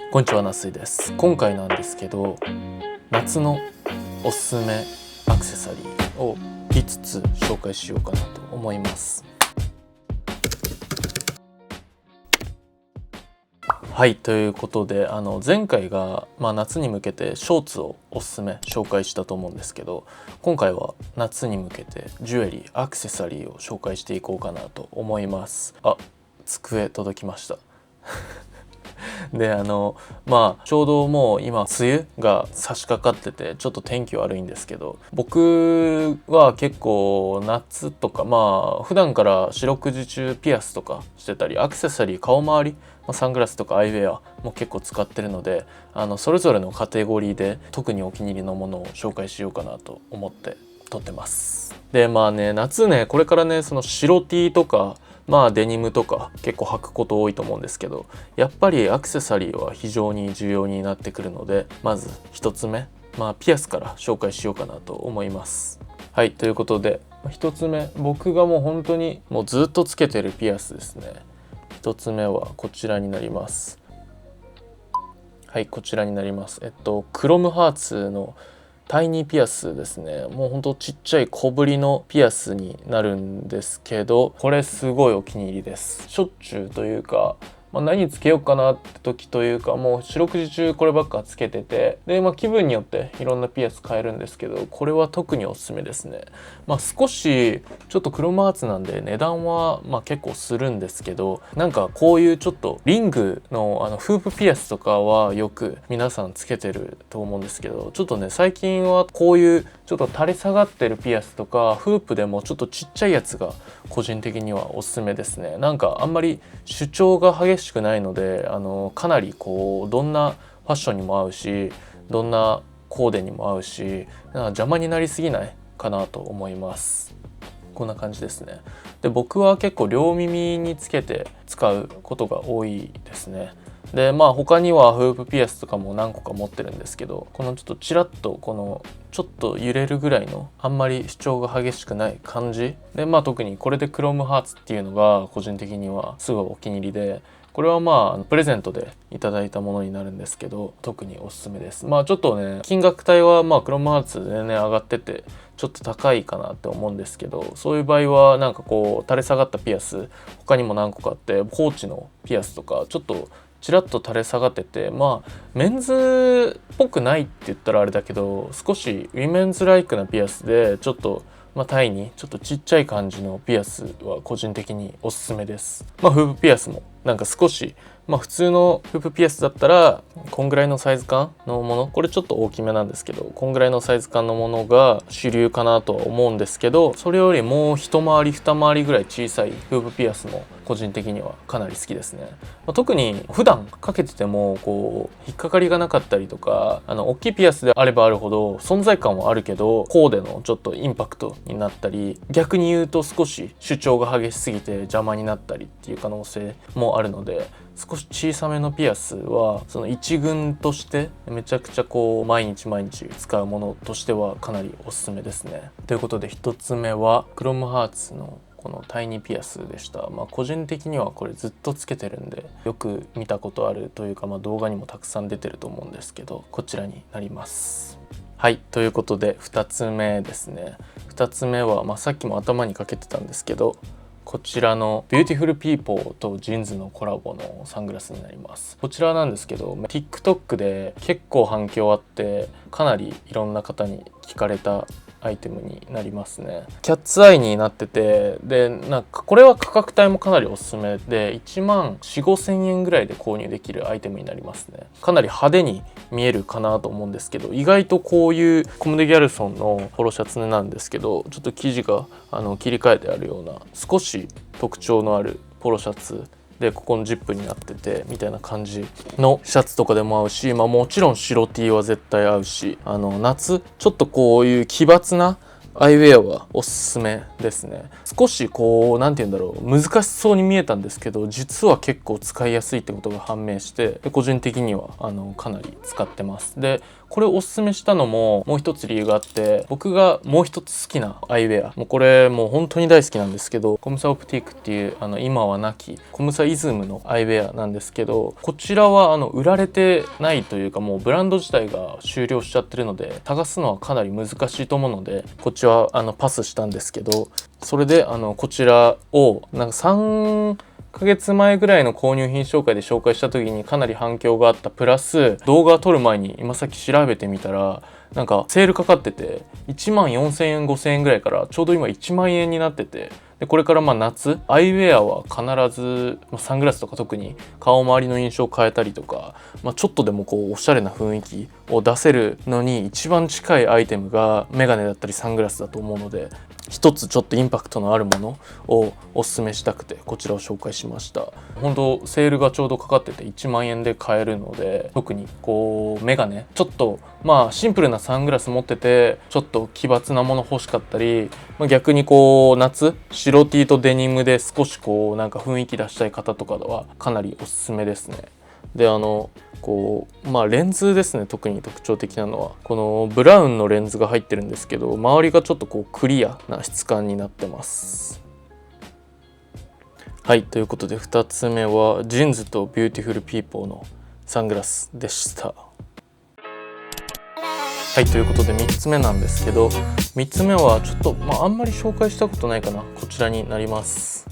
こんにちは、なすいです。今回なんですけど、夏のおすすめアクセサリーを5つ紹介しようかなと思います。はい、ということで前回が、夏に向けてショーツをおすすめ紹介したと思うんですけど、今回は夏に向けてジュエリーアクセサリーを紹介していこうかなと思います。机届きましたでちょうどもう今梅雨が差し掛かっててちょっと天気悪いんですけど、僕は結構夏とか普段から四六時中ピアスとかしてたり、アクセサリー顔周り、サングラスとかアイウェアも結構使ってるので、それぞれのカテゴリーで特にお気に入りのものを紹介しようかなと思って撮ってます。で夏ね、これからね、その白 T とかデニムとか結構履くこと多いと思うんですけど、やっぱりアクセサリーは非常に重要になってくるので、まず1つ目、ピアスから紹介しようかなと思います。はい、ということで1つ目、僕がもう本当にずっとつけてるピアスですね。1つ目はこちらになります。はい、こちらになります。クロムハーツのタイニーピアスですね。もうほんとちっちゃい小ぶりのピアスになるんですけど、これすごいお気に入りです。しょっちゅうというか、何つけようかなって時というか、もう四六時中こればっかつけてて、で気分によっていろんなピアス変えるんですけど、これは特におすすめですね。少しちょっとクロムハーツなんで値段は結構するんですけど、なんかこういうちょっとリングのフープピアスとかはよく皆さんつけてると思うんですけど、ちょっとね最近はこういうちょっと垂れ下がってるピアスとかフープでもちょっとちっちゃいやつが個人的にはおすすめですね。なんかあんまり主張が激しくないので、かなりどんなファッションにも合うし、どんなコーデにも合うし、邪魔になりすぎないかなと思います。こんな感じですね。で、僕は結構両耳につけて使うことが多いですね。で他にはフープピアスとかも何個か持ってるんですけど、このちょっとチラッとこのちょっと揺れるぐらいのあんまり主張が激しくない感じで、特にこれでクロムハーツっていうのが個人的にはすごいお気に入りで、これはプレゼントでいただいたものになるんですけど、特におすすめです。ちょっとね金額帯はクロムハーツでね上がっててちょっと高いかなって思うんですけど、そういう場合はなんか垂れ下がったピアス他にも何個かあって、ポーチのピアスとかちょっとちらっと垂れ下がってて、メンズっぽくないって言ったらあれだけど、少しウィメンズライクなピアスでちょっとタイにちょっとちっちゃい感じのピアスは個人的におすすめです。フープピアスもなんか少し普通のフープピアスだったらこんぐらいのサイズ感のもの、これちょっと大きめなんですけど、こんぐらいのサイズ感のものが主流かなとは思うんですけど、それよりもう一回り二回りぐらい小さいフープピアスも個人的にはかなり好きですね。特に普段かけてても引っかかりがなかったりとか、大きいピアスであればあるほど存在感はあるけどコーデのちょっとインパクトになったり、逆に言うと少し主張が激しすぎて邪魔になったりっていう可能性もあるので、少し小さめのピアスはその一群としてめちゃくちゃ毎日毎日使うものとしてはかなりおすすめですね。ということで1つ目はクロムハーツのこのタイニーピアスでした。個人的にはこれずっとつけてるんでよく見たことあるというか、動画にもたくさん出てると思うんですけど、こちらになります。はい、ということで2つ目ですね。2つ目は、さっきも頭にかけてたんですけど、こちらのビューティフルピーポーとジーンズのコラボのサングラスになります。こちらなんですけど TikTok で結構反響あって、かなりいろんな方に聞かれたアイテムになりますね。キャッツアイになってて、でなんかこれは価格帯もかなりおすすめで、1万4、5千円ぐらいで購入できるアイテムになりますね。かなり派手に見えるかなと思うんですけど、意外とこういうコムデ・ギャルソンのポロシャツなんですけど、ちょっと生地が切り替えてあるような少し特徴のあるポロシャツで、ここのジップになっててみたいな感じのシャツとかでも合うし、もちろん白 T は絶対合うし、夏ちょっとこういう奇抜なアイウェアはおすすめですね。少しこう何て言うんだろう、難しそうに見えたんですけど、実は結構使いやすいってことが判明して、個人的にはかなり使ってます。でこれをおすすめしたのももう一つ理由があって、僕がもう一つ好きなアイウェア、もうこれもう本当に大好きなんですけど、コムサオプティックっていう今はなきコムサイズムのアイウェアなんですけど、こちらは売られてないというか、もうブランド自体が終了しちゃってるので探すのはかなり難しいと思うので、こっちはパスしたんですけど、それでこちらをなんか3ヶ月前ぐらいの購入品紹介で紹介した時にかなり反響があった。プラス動画を撮る前に今さっき調べてみたら、なんかセールかかってて1万4000円5000円ぐらいからちょうど今1万円になってて、でこれから夏アイウェアは必ず、サングラスとか特に顔周りの印象を変えたりとか、ちょっとでもこうおしゃれな雰囲気を出せるのに一番近いアイテムがメガネだったりサングラスだと思うので、一つちょっとインパクトのあるものをおすすめしたくてこちらを紹介しました。本当セールがちょうどかかってて1万円で買えるので、特にこうメガネちょっとシンプルなサングラス持っててちょっと奇抜なもの欲しかったり、逆にこう夏白 T とデニムで少しこうなんか雰囲気出したい方とかはかなりおすすめですね。でこうレンズですね。特に特徴的なのはこのブラウンのレンズが入ってるんですけど、周りがちょっとこうクリアな質感になってます。はい、ということで2つ目はジンズとビューティフルピーポーのサングラスでした。はい、ということで3つ目なんですけど、3つ目はちょっとあんまり紹介したことないかな、こちらになります。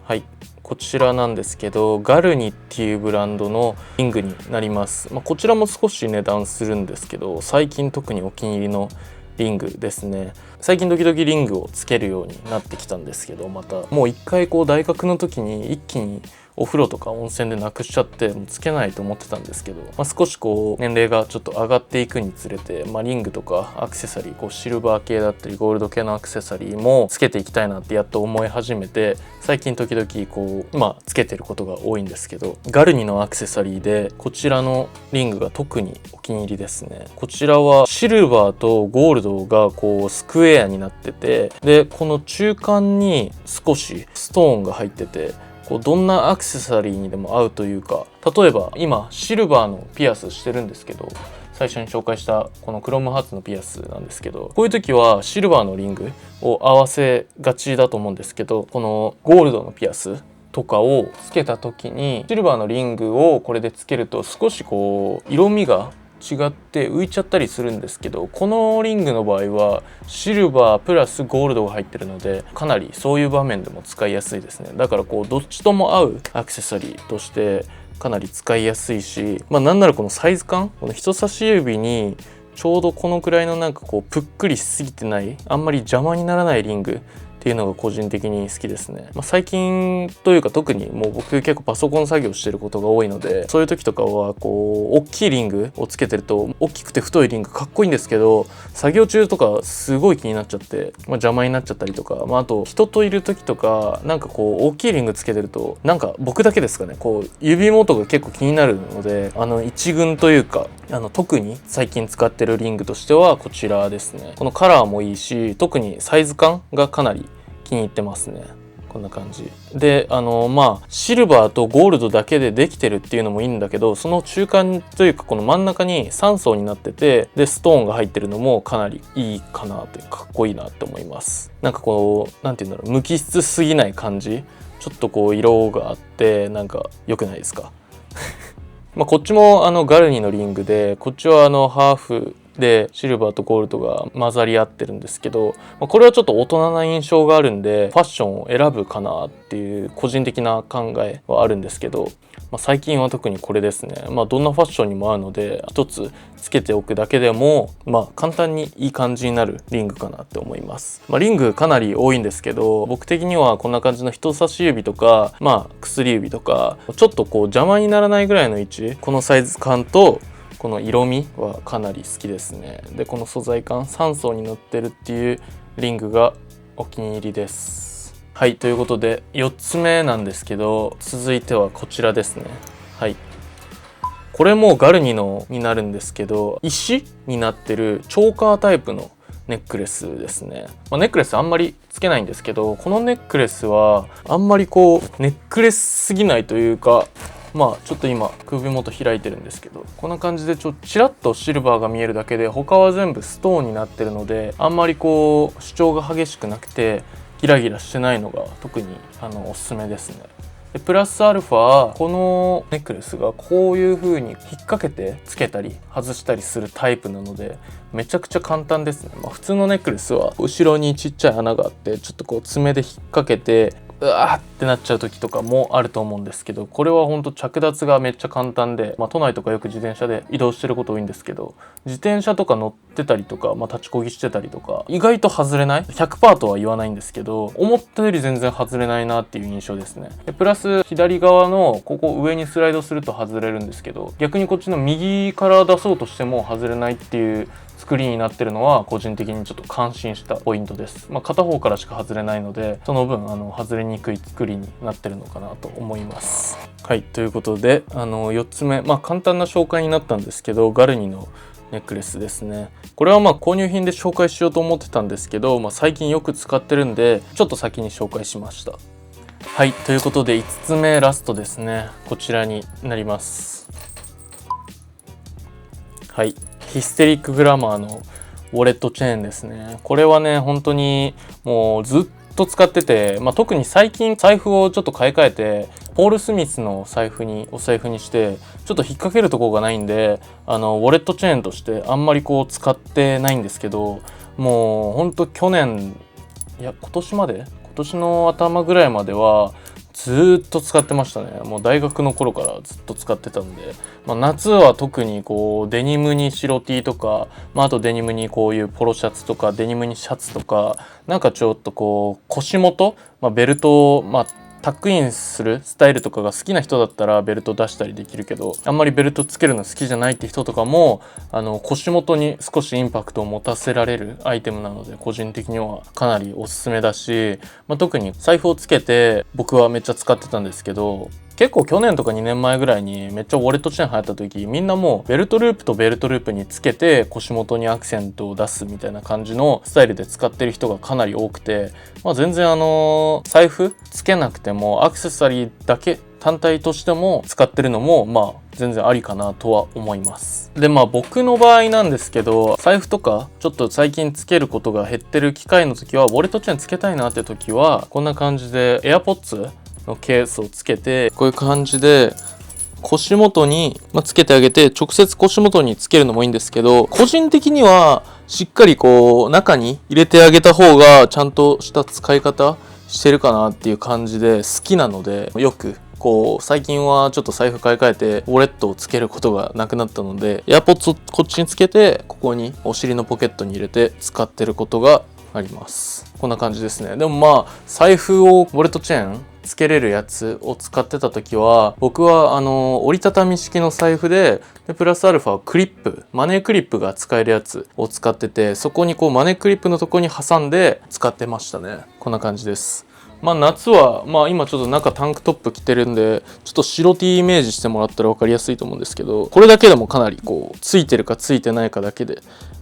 はい、こちらなんですけど、ガルニっていうブランドのリングになります。こちらも少し値段するんですけど、最近特にお気に入りのリングですね。最近時々リングをつけるようになってきたんですけど、またもう一回こう大学の時に一気にお風呂とか温泉でなくしちゃってもうつけないと思ってたんですけど、少しこう年齢がちょっと上がっていくにつれて、リングとかアクセサリー、こうシルバー系だったりゴールド系のアクセサリーもつけていきたいなってやっと思い始めて、最近時々こうつけてることが多いんですけど、ガルニのアクセサリーでこちらのリングが特にお気に入りですね。こちらはシルバーとゴールドがこうスクエアになってて、でこの中間に少しストーンが入ってて、こうどんなアクセサリーにでも合うというか、例えば今シルバーのピアスしてるんですけど、最初に紹介したこのクロムハーツのピアスなんですけど、こういう時はシルバーのリングを合わせがちだと思うんですけど、このゴールドのピアスとかをつけた時にシルバーのリングをこれでつけると少しこう色味が違って浮いちゃったりするんですけど、このリングの場合はシルバープラスゴールドが入ってるので、かなりそういう場面でも使いやすいですね。だからこうどっちとも合うアクセサリーとしてかなり使いやすいし、なんならこのサイズ感、この人差し指にちょうどこのくらいのなんかこうぷっくりしすぎてない、あんまり邪魔にならないリングっていうのが個人的に好きですね。最近というか特にもう僕結構パソコン作業してることが多いので、そういう時とかはこう大きいリングをつけてると、大きくて太いリングかっこいいんですけど、作業中とかすごい気になっちゃって、邪魔になっちゃったりとか、あと人といる時とかなんかこう大きいリングつけてると、なんか僕だけですかね、こう指元が結構気になるので、一群というか特に最近使ってるリングとしてはこちらですね。このカラーもいいし、特にサイズ感がかなり気に入ってますね。こんな感じでシルバーとゴールドだけでできてるっていうのもいいんだけど、その中間というかこの真ん中に3層になってて、でストーンが入ってるのもかなりいいかなというか、かっこいいなって思います。なんかこうなんていうんだろう、無機質すぎない感じ、ちょっとこう色があってなんか良くないですかこっちもガルニのリングで、こっちはハーフでシルバーとゴールドが混ざり合ってるんですけど、これはちょっと大人な印象があるんでファッションを選ぶかなっていう個人的な考えはあるんですけど、最近は特にこれですね。どんなファッションにも合うので、一つつけておくだけでも簡単にいい感じになるリングかなって思います。リングかなり多いんですけど、僕的にはこんな感じの人差し指とか薬指とか、ちょっとこう邪魔にならないぐらいの位置、このサイズ感とこの色味はかなり好きですね。でこの素材感3層になってるっていうリングがお気に入りです。はい、ということで4つ目なんですけど、続いてはこちらですね。はい、これもガルニのになるんですけど、石になってるチョーカータイプのネックレスですね。ネックレスあんまりつけないんですけど、このネックレスはあんまりこうネックレスすぎないというか、ちょっと今首元開いてるんですけど、こんな感じでちらっとシルバーが見えるだけで、他は全部ストーンになってるので、あんまりこう主張が激しくなくてギラギラしてないのが特におすすめですね。でプラスアルファ、このネックレスがこういう風に引っ掛けてつけたり外したりするタイプなので、めちゃくちゃ簡単ですね。普通のネックレスは後ろにちっちゃい穴があって、ちょっとこう爪で引っ掛けてうわーってなっちゃう時とかもあると思うんですけど、これはほんと着脱がめっちゃ簡単で、都内とかよく自転車で移動してること多いんですけど、自転車とか乗ってたりとか、立ちこぎしてたりとか、意外と外れない 100% とは言わないんですけど、思ったより全然外れないなっていう印象ですね。でプラス左側のここ上にスライドすると外れるんですけど、逆にこっちの右から出そうとしても外れないっていう作りになってるのは個人的にちょっと感心したポイントです。片方からしか外れないので、その分外れにくい作りになってるのかなと思います。はい、ということで4つ目、簡単な紹介になったんですけど、ガルニのネックレスですね。これは購入品で紹介しようと思ってたんですけど、最近よく使ってるんでちょっと先に紹介しました。はい、ということで5つ目ラストですね。こちらになります。はい、ヒステリックグラマーのウォレットチェーンですね。これはね、本当にもうずっと使ってて、特に最近財布をちょっと買い替えて、ポール・スミスのお財布にしてちょっと引っ掛けるところがないんで、ウォレットチェーンとしてあんまりこう使ってないんですけど、もうほんと今年の頭ぐらいまではずっと使ってましたね。もう大学の頃からずっと使ってたんで、夏は特にこうデニムに白 T とか、あとデニムにこういうポロシャツとか、デニムにシャツとか、なんかちょっとこう腰元、ベルトをタックインするスタイルとかが好きな人だったらベルト出したりできるけど、あんまりベルトつけるの好きじゃないって人とかも腰元に少しインパクトを持たせられるアイテムなので、個人的にはかなりおすすめだし、特に財布をつけて僕はめっちゃ使ってたんですけど、結構去年とか2年前ぐらいにめっちゃウォレットチェーン流行った時、みんなもうベルトループとベルトループにつけて腰元にアクセントを出すみたいな感じのスタイルで使ってる人がかなり多くて、全然財布つけなくてもアクセサリーだけ単体としても使ってるのも全然ありかなとは思います。で僕の場合なんですけど、財布とかちょっと最近つけることが減ってる機会の時は、ウォレットチェーンつけたいなって時はこんな感じで AirPods のケースをつけて、こういう感じで腰元につけてあげて、直接腰元につけるのもいいんですけど、個人的にはしっかりこう中に入れてあげた方がちゃんとした使い方してるかなっていう感じで好きなので、よくこう最近はちょっと財布買い替えてウォレットをつけることがなくなったので、AirPodsをこっちにつけて、ここにお尻のポケットに入れて使ってることがあります。こんな感じですね。でも財布をウォレットチェーンつけれるやつを使ってた時は、僕は折りたたみ式の財布でプラスアルファクリップ、マネークリップが使えるやつを使ってて、そこにこうマネークリップのとこに挟んで使ってましたね。こんな感じです。夏は今ちょっと中タンクトップ着てるんで、ちょっと白 T イメージしてもらったら分かりやすいと思うんですけど、これだけでもかなりこうついてるかついてないかだけで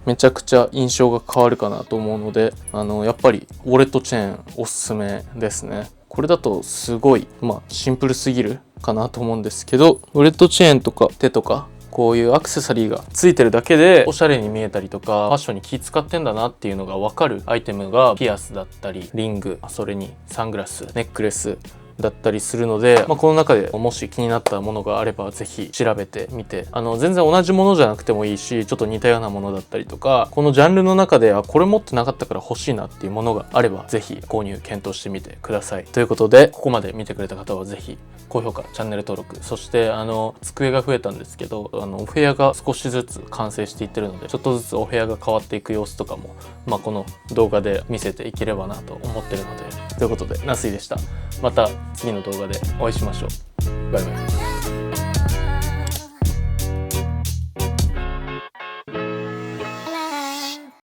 めちゃくちゃ印象が変わるかなと思うので、やっぱりウォレットチェーンおすすめですね。これだとすごいシンプルすぎるかなと思うんですけど、ウォレットチェーンとか手とかこういうアクセサリーがついてるだけでおしゃれに見えたりとか、ファッションに気使ってんだなっていうのが分かるアイテムがピアスだったり、リング、それにサングラス、ネックレスだったりするので、この中でもし気になったものがあればぜひ調べてみて、全然同じものじゃなくてもいいし、ちょっと似たようなものだったりとか、このジャンルの中でこれ持ってなかったから欲しいなっていうものがあればぜひ購入検討してみてください。ということで、ここまで見てくれた方はぜひ高評価、チャンネル登録、そして机が増えたんですけど、お部屋が少しずつ完成していってるので、ちょっとずつお部屋が変わっていく様子とかもこの動画で見せていければなと思ってるので、ということで、なすいでした。また次の動画でお会いしましょう。バイバイ。